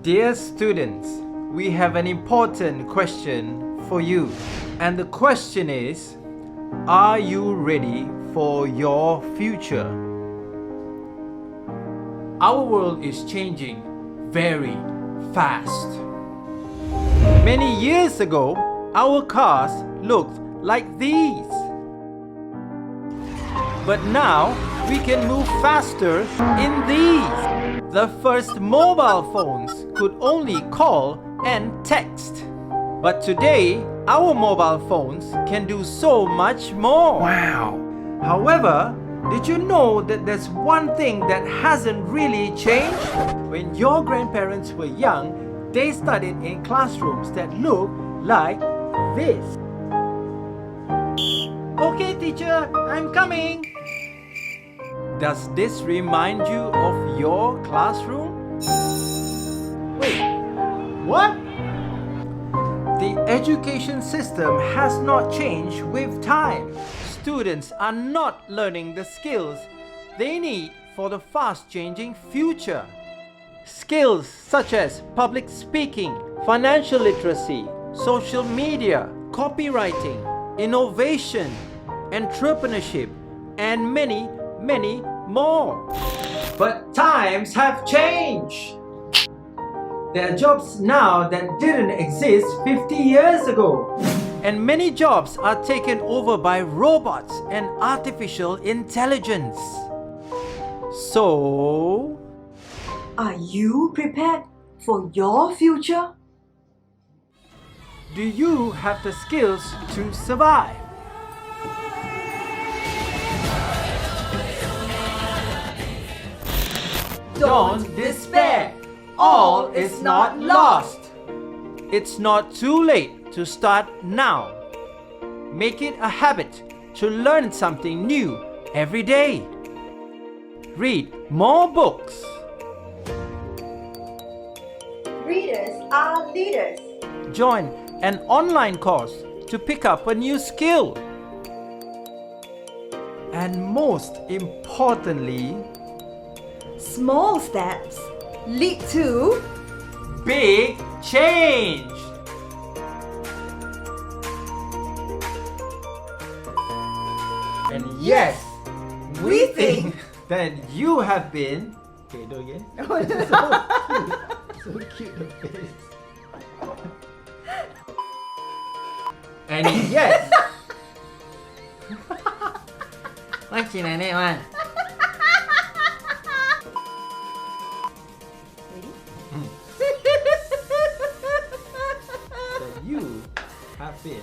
Dear students, we have an important question for you. And the question is, are you ready for your future? Our world is changing very fast. Many years ago, our cars looked like these. But now, we can move faster in these. The first mobile phones could only call and text. But today, our mobile phones can do so much more. Wow! However, did you know that there's one thing that hasn't really changed? When your grandparents were young, they studied in classrooms that look like this. Okay, teacher, I'm coming. Does this remind you of your classroom? Wait, what? The education system has not changed with time. Students are not learning the skills they need for the fast-changing future. Skills such as public speaking, financial literacy, social media, copywriting, innovation, entrepreneurship, and many more. But times have changed. There are jobs now that didn't exist 50 years ago. And many jobs are taken over by robots and artificial intelligence. So, Are you prepared for your future? do you have the skills to survive? Don't despair. All is not lost. It's not too late to start now. Make it a habit to learn something new every day. Read more books. Readers are leaders. Join an online course to pick up a new skill. And most importantly, Small steps lead to big change. And yes, we think that you have been. Okay, do again. So cute the face. And yes. What's in it, man? That you have been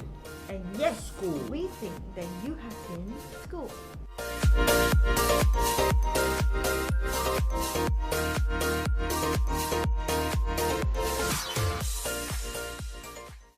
and yes, school. we think that you have been to school.